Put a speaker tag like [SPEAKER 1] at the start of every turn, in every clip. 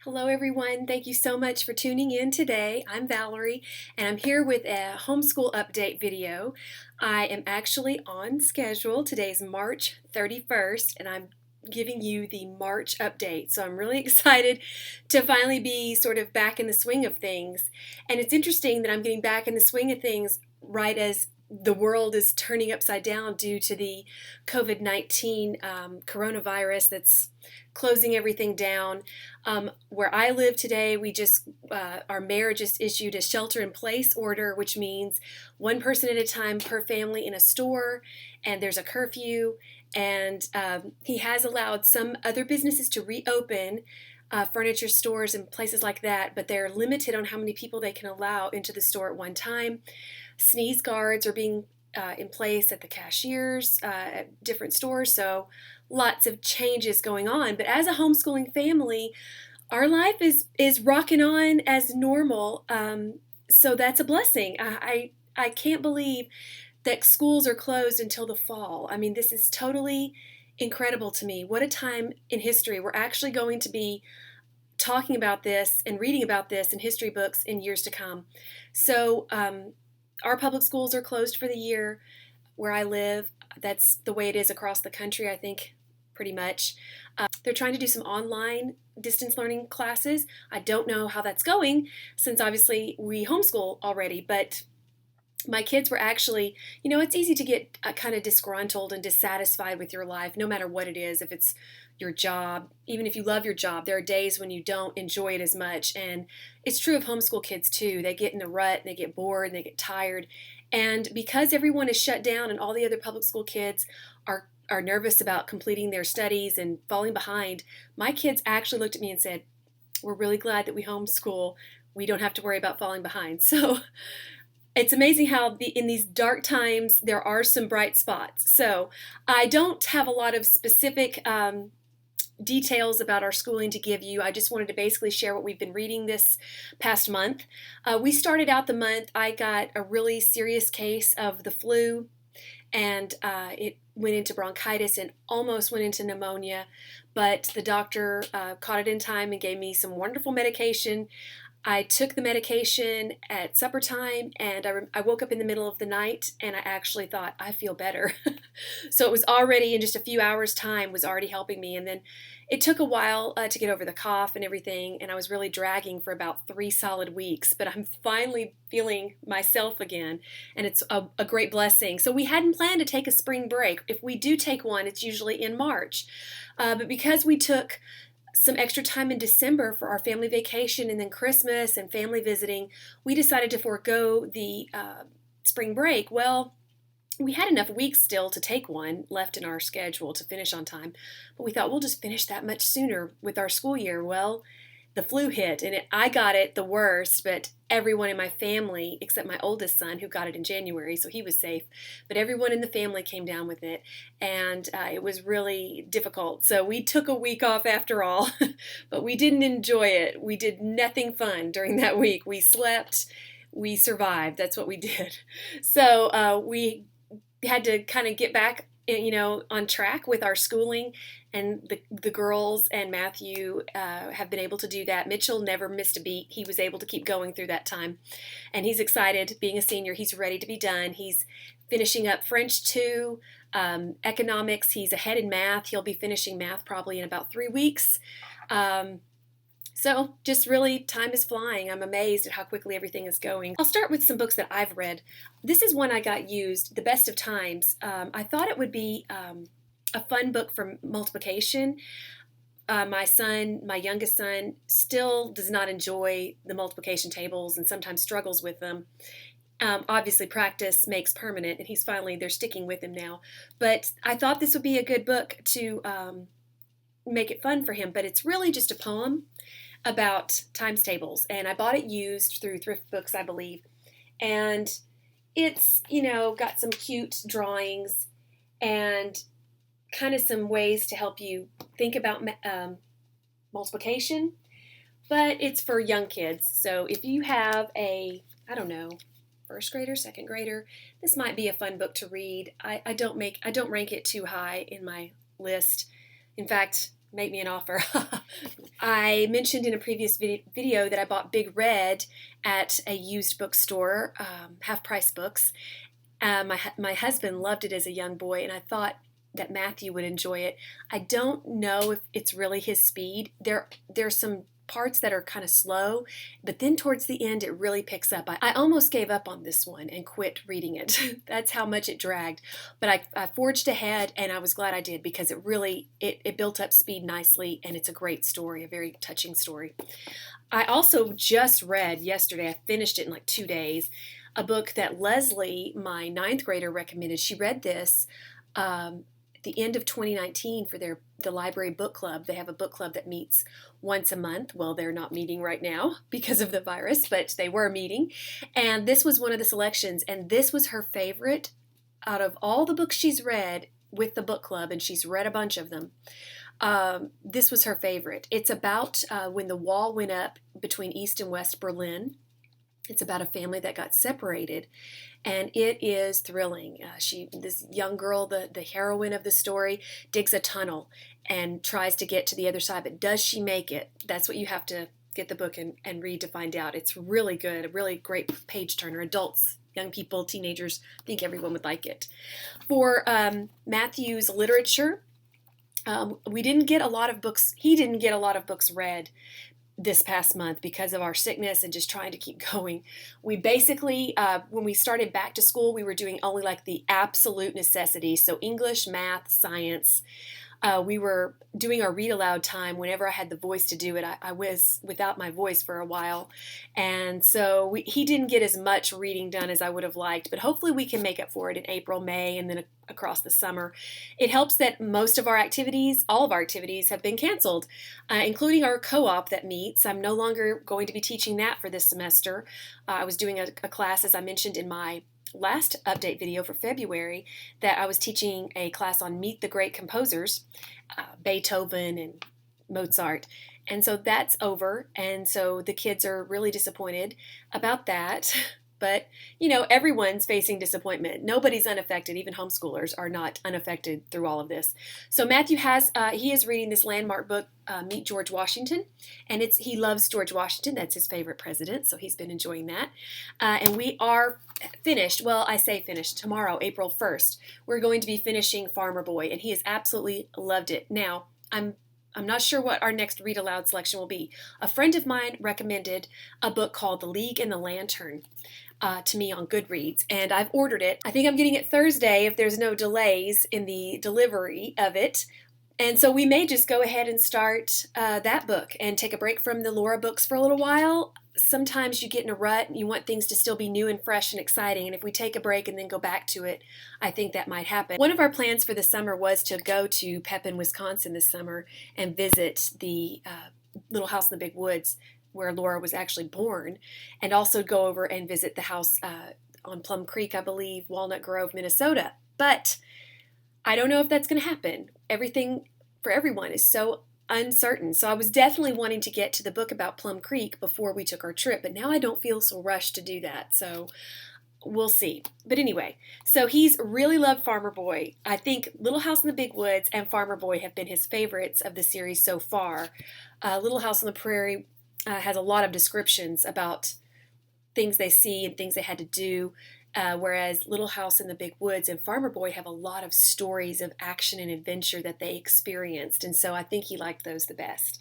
[SPEAKER 1] Hello everyone, thank you so much for tuning in today. I'm Valerie and I'm here with a homeschool update video. I am actually on schedule. Today's March 31st and I'm giving you the March update. So I'm really excited to finally be sort of back in the swing of things. And it's interesting that I'm getting back in the swing of things right as the world is turning upside down due to the COVID-19 coronavirus that's closing everything down. Where I live today, our mayor just issued a shelter-in-place order, which means one person at a time per family in a store, and there's a curfew. And he has allowed some other businesses to reopen, furniture stores and places like that, but they're limited on how many people they can allow into the store at one time. Sneeze guards are being in place at the cashiers at different stores, so lots of changes going on. But as a homeschooling family, our life is rocking on as normal, so that's a blessing. I can't believe that schools are closed until the fall. I mean, this is totally incredible to me. What a time in history. We're actually going to be talking about this and reading about this in history books in years to come. So our public schools are closed for the year where I live. That's the way it is across the country, I think, pretty much. They're trying to do some online distance learning classes. I don't know how that's going since obviously we homeschool already, but my kids were actually, it's easy to get kind of disgruntled and dissatisfied with your life, no matter what it is. If it's your job, even if you love your job, there are days when you don't enjoy it as much. And it's true of homeschool kids too. They get in a rut, and they get bored, and they get tired. And because everyone is shut down and all the other public school kids are nervous about completing their studies and falling behind, my kids actually looked at me and said, "We're really glad that we homeschool. We don't have to worry about falling behind." So it's amazing how in these dark times there are some bright spots. So I don't have a lot of specific details about our schooling to give you. I just wanted to basically share what we've been reading this past month. We started out the month, I got a really serious case of the flu, and it went into bronchitis and almost went into pneumonia, but the doctor caught it in time and gave me some wonderful medication. I took the medication at supper time, and I woke up in the middle of the night, and I actually thought, I feel better. So it was already, in just a few hours' time, was already helping me. And then it took a while to get over the cough and everything, and I was really dragging for about 3 solid weeks. But I'm finally feeling myself again, and it's a great blessing. So we hadn't planned to take a spring break. If we do take one, it's usually in March. But because we took some extra time in December for our family vacation and then Christmas and family visiting, we decided to forego the spring break. Well, we had enough weeks still to take one left in our schedule to finish on time, but we thought we'll just finish that much sooner with our school year. Well, the flu hit, and I got it the worst, but everyone in my family, except my oldest son, who got it in January, so he was safe, but everyone in the family came down with it, and it was really difficult. So we took a week off after all, but we didn't enjoy it. We did nothing fun during that week. We slept, we survived. That's what we did. So we had to kind of get back on track with our schooling, and the girls and Matthew have been able to do that. Mitchell never missed a beat. He was able to keep going through that time, and he's excited. Being a senior, he's ready to be done. He's finishing up French 2, economics. He's ahead in math. He'll be finishing math probably in about 3 weeks. So just really, time is flying. I'm amazed at how quickly everything is going. I'll start with some books that I've read. This is one I got used, The Best of Times. I thought it would be a fun book for multiplication. My youngest son, still does not enjoy the multiplication tables and sometimes struggles with them. Obviously, practice makes permanent, and they're sticking with him now. But I thought this would be a good book to make it fun for him. But it's really just a poem about times tables, and I bought it used through Thrift Books, I believe, and it's got some cute drawings and kind of some ways to help you think about multiplication, but it's for young kids. So if you have first grader, second grader, this might be a fun book to read. I don't rank it too high in my list. In fact, make me an offer. I mentioned in a previous video that I bought Big Red at a used bookstore, Half Price Books. My husband loved it as a young boy, and I thought that Matthew would enjoy it. I don't know if it's really his speed. There's some parts that are kind of slow, but then towards the end it really picks up. I almost gave up on this one and quit reading it. That's how much it dragged. But I forged ahead, and I was glad I did, because it really it built up speed nicely, and it's a great story, a very touching story. I also just read yesterday, I finished it in like 2 days, a book that Leslie, my ninth grader, recommended. She read this the end of 2019 for the library book club. They have a book club that meets once a month. Well, they're not meeting right now because of the virus, but they were meeting. And this was one of the selections, and this was her favorite out of all the books she's read with the book club, and she's read a bunch of them. This was her favorite. It's about when the wall went up between East and West Berlin. It's about a family that got separated, and it is thrilling. This young girl, the heroine of the story, digs a tunnel and tries to get to the other side, but does she make it? That's what you have to get the book and read to find out. It's really good, a really great page turner. Adults, young people, teenagers, I think everyone would like it. For Matthew's literature, we didn't get a lot of books. He didn't get a lot of books read this past month because of our sickness and just trying to keep going. We basically, when we started back to school, we were doing only like the absolute necessities. So English, math, science. We were doing our read aloud time whenever I had the voice to do it. I was without my voice for a while. And so he didn't get as much reading done as I would have liked, but hopefully we can make up for it in April, May, and then across the summer. It helps that most of our activities, all of our activities, have been canceled, including our co-op that meets. I'm no longer going to be teaching that for this semester. I was doing a class, as I mentioned in my last update video for February, that I was teaching a class on Meet the Great Composers, Beethoven and Mozart. And so that's over, and so the kids are really disappointed about that. But, you know, everyone's facing disappointment. Nobody's unaffected. Even homeschoolers are not unaffected through all of this. So Matthew he is reading this landmark book, Meet George Washington. And he loves George Washington. That's his favorite president. So he's been enjoying that. And we are finished. Well, I say finished. Tomorrow, April 1st, we're going to be finishing Farmer Boy. And he has absolutely loved it. Now, I'm not sure what our next read aloud selection will be. A friend of mine recommended a book called The League and the Lantern to me on Goodreads, and I've ordered it. I think I'm getting it Thursday if there's no delays in the delivery of it. And so we may just go ahead and start that book and take a break from the Laura books for a little while. Sometimes you get in a rut and you want things to still be new and fresh and exciting, and if we take a break and then go back to it, I think that might happen. One of our plans for the summer was to go to Pepin, Wisconsin this summer and visit the Little House in the Big Woods where Laura was actually born, and also go over and visit the house on Plum Creek, I believe, Walnut Grove, Minnesota. But I don't know if that's going to happen. Everything for everyone is so uncertain. So I was definitely wanting to get to the book about Plum Creek before we took our trip, but now I don't feel so rushed to do that. So we'll see. But anyway, so he's really loved Farmer Boy. I think Little House in the Big Woods and Farmer Boy have been his favorites of the series so far. Little House on the Prairie has a lot of descriptions about things they see and things they had to do, whereas Little House in the Big Woods and Farmer Boy have a lot of stories of action and adventure that they experienced, and so I think he liked those the best.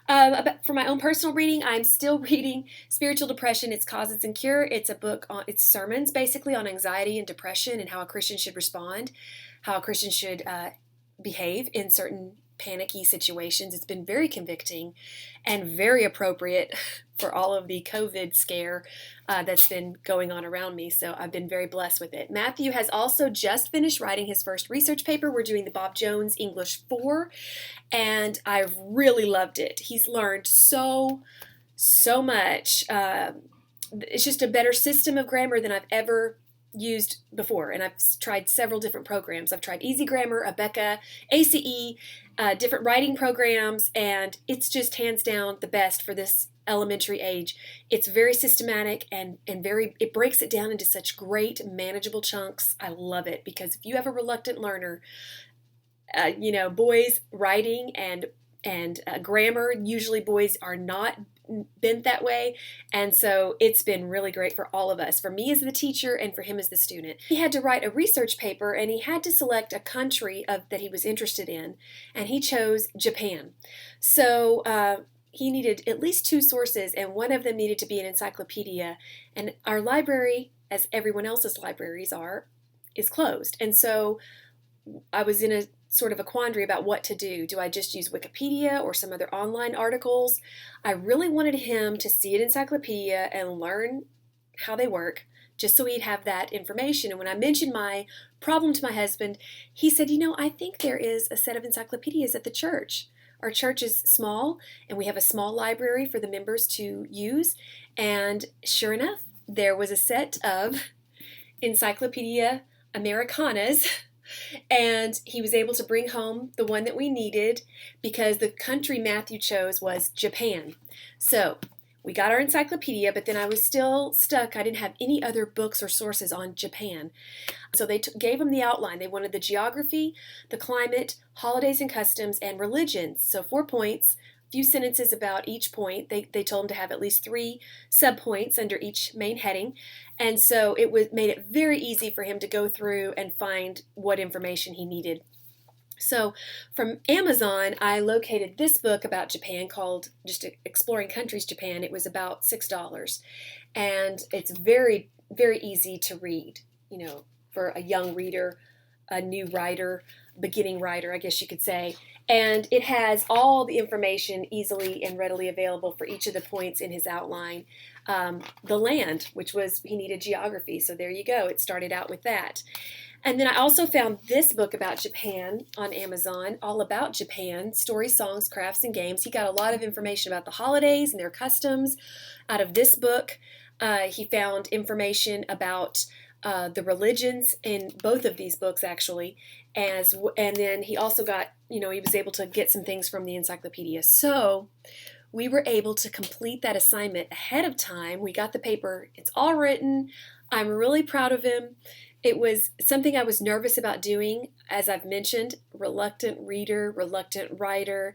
[SPEAKER 1] For my own personal reading, I'm still reading Spiritual Depression, Its Causes and Cure. It's a book it's sermons basically on anxiety and depression and how a Christian should respond, how a Christian should behave in certain panicky situations. It's been very convicting and very appropriate for all of the COVID scare that's been going on around me. So I've been very blessed with it. Matthew has also just finished writing his first research paper. We're doing the Bob Jones English 4, and I've really loved it. He's learned so much. It's just a better system of grammar than I've ever used before, and I've tried several different programs. I've tried Easy Grammar, Abeka, ACE, different writing programs, and it's just hands down the best for this elementary age. It's very systematic and it breaks it down into such great manageable chunks. I love it, because if you have a reluctant learner, boys writing and and grammar. Usually boys are not bent that way, and so it's been really great for all of us, for me as the teacher and for him as the student. He had to write a research paper, and he had to select a country that he was interested in, and he chose Japan. So he needed at least 2 sources, and one of them needed to be an encyclopedia, and our library, as everyone else's libraries are, is closed. And so I was in a sort of a quandary about what to do. Do I just use Wikipedia or some other online articles? I really wanted him to see an encyclopedia and learn how they work, just so he'd have that information. And when I mentioned my problem to my husband, he said, I think there is a set of encyclopedias at the church. Our church is small, and we have a small library for the members to use. And sure enough, there was a set of Encyclopedia Americanas, and he was able to bring home the one that we needed because the country Matthew chose was Japan. So we got our encyclopedia, but then I was still stuck. I didn't have any other books or sources on Japan. So they gave him the outline. They wanted the geography, the climate, holidays and customs, and religions. So 4 points, a few sentences about each point. They told him to have at least 3 subpoints under each main heading. And so made it very easy for him to go through and find what information he needed. So from Amazon, I located this book about Japan called just Exploring Countries Japan. It was about $6. And it's very, very easy to read, for a young reader, a new writer, beginning writer, I guess you could say. And it has all the information easily and readily available for each of the points in his outline. The land, which was, he needed geography, so there you go. It started out with that. And then I also found this book about Japan on Amazon, all about Japan, stories, songs, crafts, and games. He got a lot of information about the holidays and their customs out of this book. He found information about the religions in both of these books, actually. And then he also got, he was able to get some things from the encyclopedia. So we were able to complete that assignment ahead of time. We got the paper. It's all written. I'm really proud of him. It was something I was nervous about doing. As I've mentioned, reluctant reader, reluctant writer.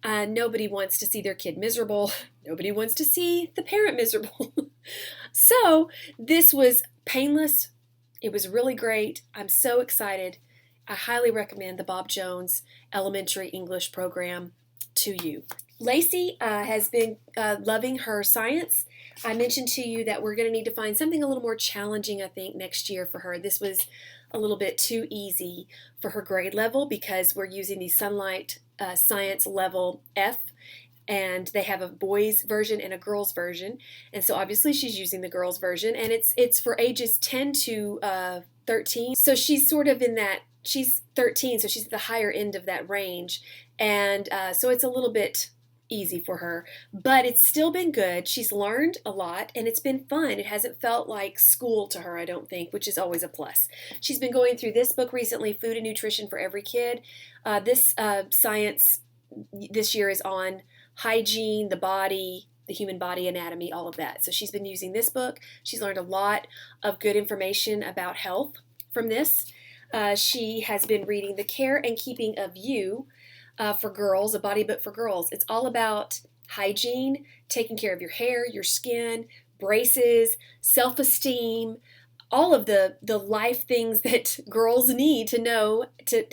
[SPEAKER 1] Nobody wants to see their kid miserable. Nobody wants to see the parent miserable. So this was painless. It was really great. I'm so excited. I highly recommend the Bob Jones Elementary English program to you. Lacey has been loving her science. I mentioned to you that we're going to need to find something a little more challenging, I think, next year for her. This was a little bit too easy for her grade level because we're using the Sunlight Science Level F, and they have a boys version and a girls version. And so obviously she's using the girls version, and it's for ages 10 to 13. So she's sort of in that, she's 13, so she's at the higher end of that range. And so it's a little bit easy for her, but it's still been good. She's learned a lot, and it's been fun. It hasn't felt like school to her, I don't think, which is always a plus. She's been going through this book recently, Food and Nutrition for Every Kid. This science this year is on hygiene, the body, the human body anatomy, all of that. So she's been using this book. She's learned a lot of good information about health from this. She has been reading The Care and Keeping of You for girls, a body book for girls. It's all about hygiene, taking care of your hair, your skin, braces, self-esteem, all of the life things that girls need to know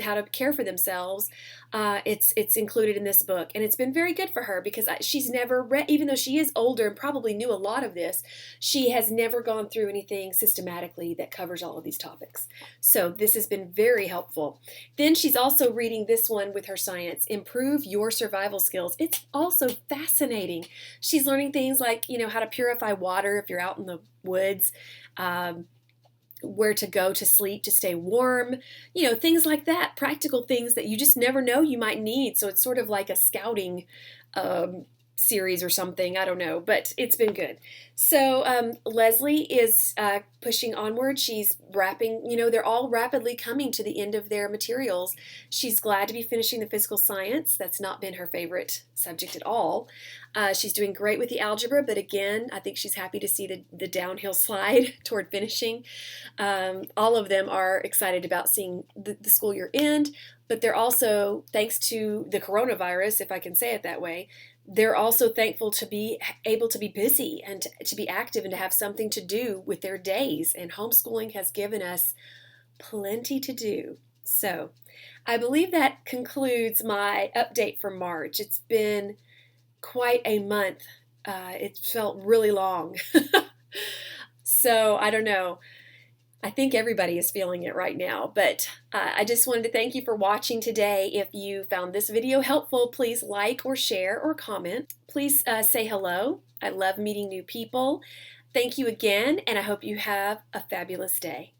[SPEAKER 1] how to care for themselves. It's included in this book, and it's been very good for her because she's never read, even though she is older and probably knew a lot of this, she has never gone through anything systematically that covers all of these topics. So this has been very helpful. Then she's also reading this one with her science, Improve Your Survival Skills. It's also fascinating. She's learning things like, how to purify water if you're out in the woods, where to go to sleep to stay warm, things like that, practical things that you just never know you might need. So it's sort of like a scouting series or something, I don't know, but it's been good. So Leslie is pushing onward. She's wrapping, they're all rapidly coming to the end of their materials. She's glad to be finishing the physical science. That's not been her favorite subject at all. She's doing great with the algebra, but again, I think she's happy to see the downhill slide toward finishing. All of them are excited about seeing the school year end. but they're also, thanks to the coronavirus, if I can say it that way, they're also thankful to be able to be busy and to be active and to have something to do with their days. And homeschooling has given us plenty to do. So I believe that concludes my update for March. It's been quite a month. It felt really long. So I don't know. I think everybody is feeling it right now, but I just wanted to thank you for watching today. If you found this video helpful, please like or share or comment. Please say hello. I love meeting new people. Thank you again, and I hope you have a fabulous day.